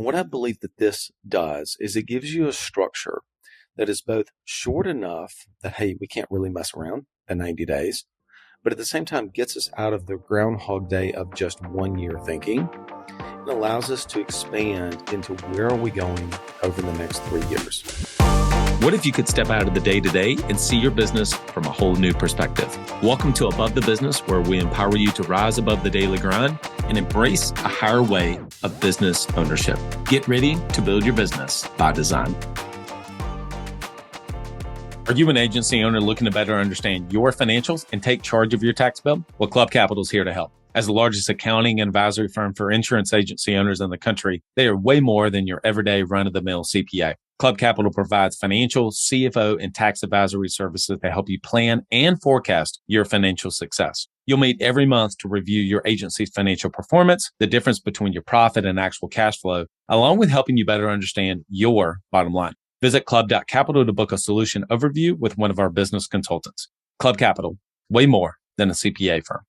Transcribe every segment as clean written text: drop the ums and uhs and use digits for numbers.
And what I believe that this does is it gives you a structure that is both short enough that, hey, we can't really mess around in 90 days, but at the same time gets us out of the Groundhog Day of just 1 year thinking and allows us to expand into where are we going over the next 3 years. What if you could step out of the day-to-day and see your business from a whole new perspective? Welcome to Above the Business, where we empower you to rise above the daily grind and embrace a higher way of business ownership. Get ready to build your business by design. Are you an agency owner looking to better understand your financials and take charge of your tax bill? Well, Club Capital is here to help. As the largest accounting and advisory firm for insurance agency owners in the country, they are way more than your everyday run-of-the-mill CPA. Club Capital provides financial, CFO, and tax advisory services that help you plan and forecast your financial success. You'll meet every month to review your agency's financial performance, the difference between your profit and actual cash flow, along with helping you better understand your bottom line. Visit club.capital to book a solution overview with one of our business consultants. Club Capital, way more than a CPA firm.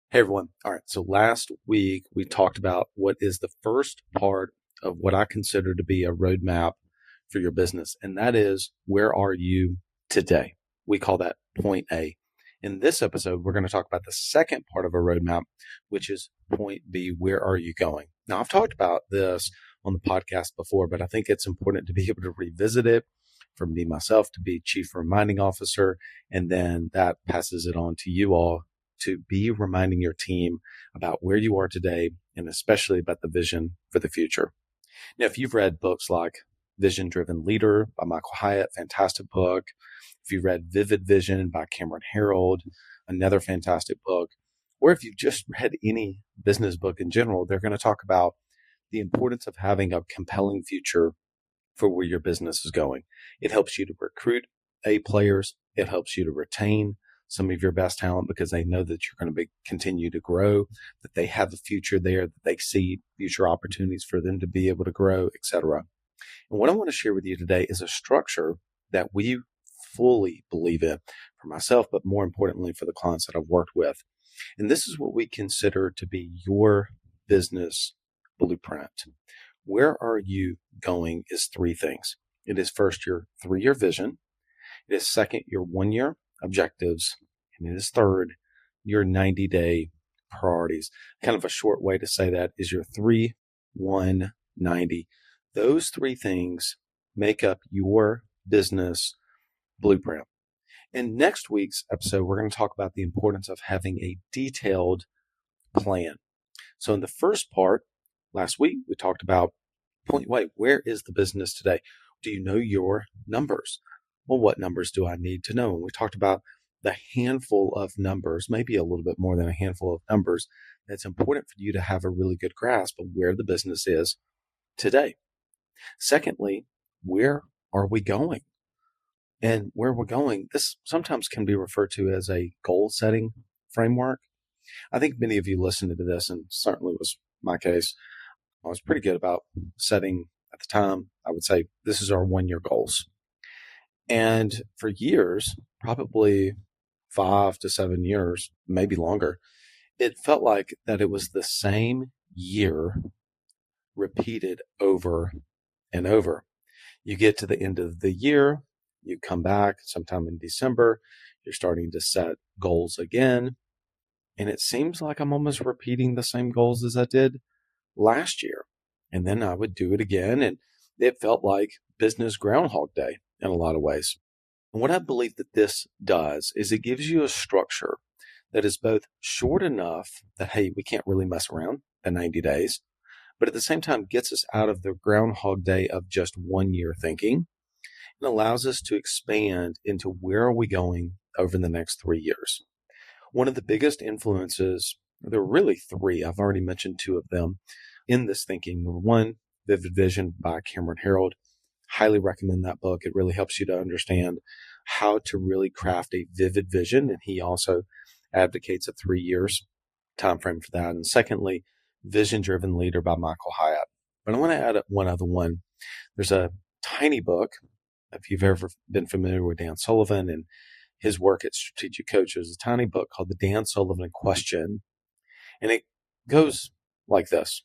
Hey, everyone. All right. So last week, we talked about what is the first part of what I consider to be a roadmap for your business. And that is, where are you today? We call that point A. In this episode, we're going to talk about the second part of a roadmap, which is point B. Where are you going? Now, I've talked about this on the podcast before, but I think it's important to be able to revisit it for me, myself, to be chief reminding officer. And then that passes it on to you all to be reminding your team about where you are today and especially about the vision for the future. Now, if you've read books like Vision Driven Leader by Michael Hyatt, fantastic book. If you've read Vivid Vision by Cameron Herold, another fantastic book. Or if you've just read any business book in general, they're going to talk about the importance of having a compelling future for where your business is going. It helps you to recruit A players. It helps you to retain some of your best talent because they know that you're going to continue to grow, that they have a future there, that they see future opportunities for them to be able to grow, etc. And what I want to share with you today is a structure that we fully believe in for myself, but more importantly for the clients that I've worked with. And this is what we consider to be your business blueprint. Where are you going is three things. It is first your 3-year vision. It is second, your 1-year objectives. And it is third, your 90-day priorities. Kind of a short way to say that is your 3, 1, 90. Those three things make up your business blueprint. In next week's episode, we're going to talk about the importance of having a detailed plan. So in the first part, last week, we talked about where is the business today? Do you know your numbers? Well, what numbers do I need to know? And we talked about the handful of numbers, maybe a little bit more than a handful of numbers, that's important for you to have a really good grasp of where the business is today. Secondly, where are we going? And where we're going, this sometimes can be referred to as a goal setting framework. I think many of you listened to this, and certainly was my case. I was pretty good about setting at the time. I would say this is our 1-year goals. And for years, probably 5 to 7 years, maybe longer, it felt like that it was the same year repeated over and over. You get to the end of the year, you come back sometime in December, you're starting to set goals again. And it seems like I'm almost repeating the same goals as I did last year. And then I would do it again. And it felt like business Groundhog Day in a lot of ways. And what I believe that this does is it gives you a structure that is both short enough that, hey, we can't really mess around in 90 days, but at the same time gets us out of the Groundhog Day of just 1 year thinking and allows us to expand into where are we going over the next 3 years. One of the biggest influences, there are really three, I've already mentioned 2 of them in this thinking. Number 1, Vivid Vision by Cameron Herold. Highly recommend that book. It really helps you to understand how to really craft a vivid vision. And he also advocates a 3 years time frame for that. And secondly, Vision Driven Leader by Michael Hyatt. But I want to add one other one. There's a tiny book, if you've ever been familiar with Dan Sullivan and his work at Strategic Coach, there's a tiny book called The Dan Sullivan Question. And it goes like this.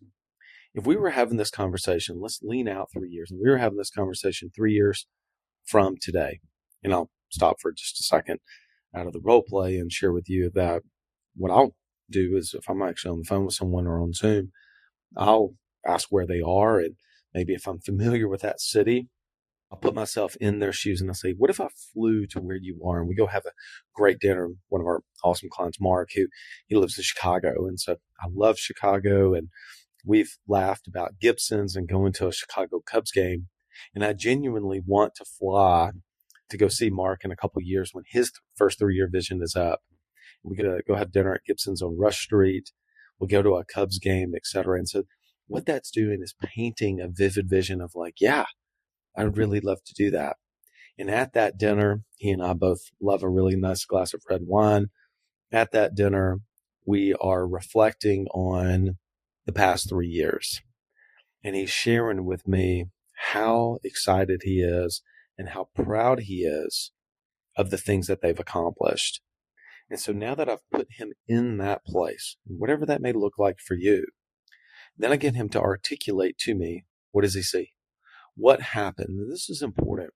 If we were having this conversation, let's lean out 3 years, and we were having this conversation 3 years from today, and I'll stop for just a second out of the role play and share with you that what I'll do is if I'm actually on the phone with someone or on Zoom, I'll ask where they are. And maybe if I'm familiar with that city, I'll put myself in their shoes and I'll say, what if I flew to where you are and we go have a great dinner? One of our awesome clients, Mark, he lives in Chicago. And so I love Chicago, and we've laughed about Gibson's and going to a Chicago Cubs game. And I genuinely want to fly to go see Mark in a couple of years when his first 3-year vision is up. We're going to go have dinner at Gibson's on Rush Street. We'll go to a Cubs game, et cetera. And so what that's doing is painting a vivid vision of like, yeah, I would really love to do that. And at that dinner, he and I both love a really nice glass of red wine. At that dinner, we are reflecting on the past 3 years. And he's sharing with me how excited he is and how proud he is of the things that they've accomplished. And so now that I've put him in that place, whatever that may look like for you, then I get him to articulate to me, what does he see? What happened? This is important.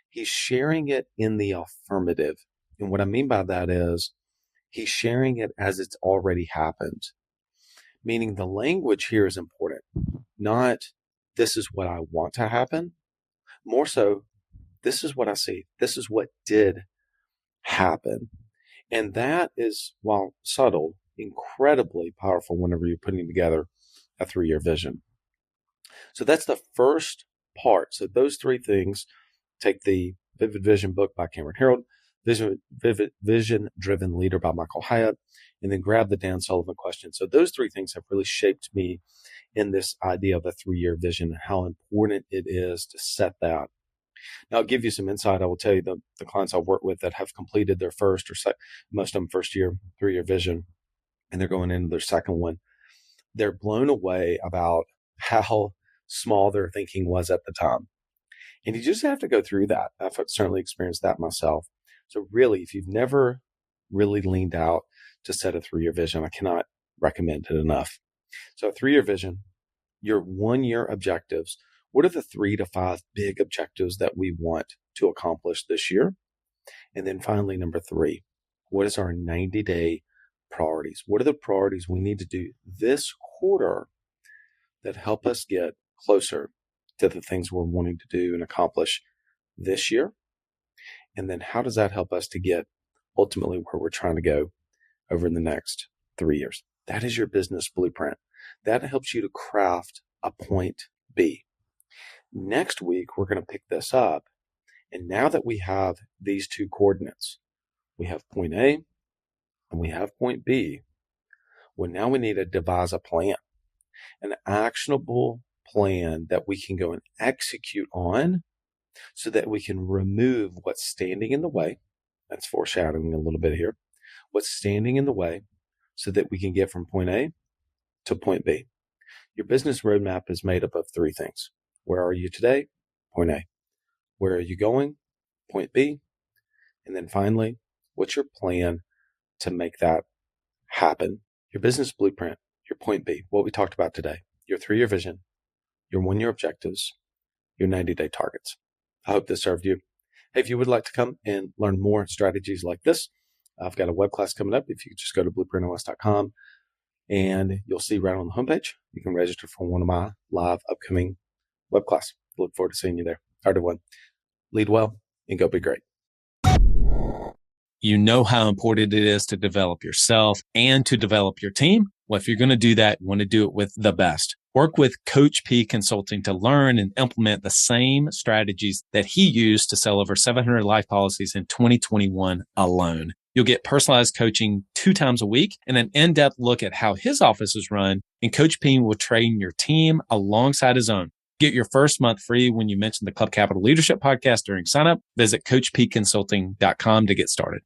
He's sharing it in the affirmative. And what I mean by that is he's sharing it as it's already happened. Meaning the language here is important. Not, this is what I want to happen. More so, this is what I see. This is what did happen. And that is, while subtle, incredibly powerful whenever you're putting together a 3-year vision. So that's the first part. So those 3 things, take the Vivid Vision book by Cameron Herold, Vision Driven Leader by Michael Hyatt, and then grab the Dan Sullivan question. So those 3 things have really shaped me in this idea of a 3-year vision and how important it is to set that. Now, I'll give you some insight. I will tell you the clients I've worked with that have completed their first or most of them first year, 3-year vision, and they're going into their second one. They're blown away about how small their thinking was at the time. And you just have to go through that. I've certainly experienced that myself. So really, if you've never really leaned out to set a 3-year vision, I cannot recommend it enough. So a 3-year vision, your 1-year objectives. What are the 3 to 5 big objectives that we want to accomplish this year? And then finally, number 3, what is our 90-day priorities? What are the priorities we need to do this quarter that help us get closer to the things we're wanting to do and accomplish this year? And then how does that help us to get ultimately where we're trying to go over the next 3 years? That is your business blueprint. That helps you to craft a point B. Next week, we're going to pick this up. And now that we have these 2 coordinates, we have point A and we have point B. Well, now we need to devise a plan, an actionable plan that we can go and execute on so that we can remove what's standing in the way. That's foreshadowing a little bit here. What's standing in the way so that we can get from point A to point B. Your business roadmap is made up of 3 things. Where are you today? Point A. Where are you going? Point B. And then finally, what's your plan to make that happen? Your business blueprint, your point B, what we talked about today, your 3-year vision, your 1-year objectives, your 90-day targets. I hope this served you. Hey, if you would like to come and learn more strategies like this, I've got a web class coming up. If you just go to blueprintos.com and you'll see right on the homepage, you can register for one of my live upcoming web class. Look forward to seeing you there. All right, everyone. Lead well and go be great. You know how important it is to develop yourself and to develop your team. Well, if you're going to do that, you want to do it with the best. Work with Coach P Consulting to learn and implement the same strategies that he used to sell over 700 life policies in 2021 alone. You'll get personalized coaching 2 times a week and an in-depth look at how his office is run. And Coach P will train your team alongside his own. Get your first month free when you mention the Club Capital Leadership Podcast during sign up. Visit coachpconsulting.com to get started.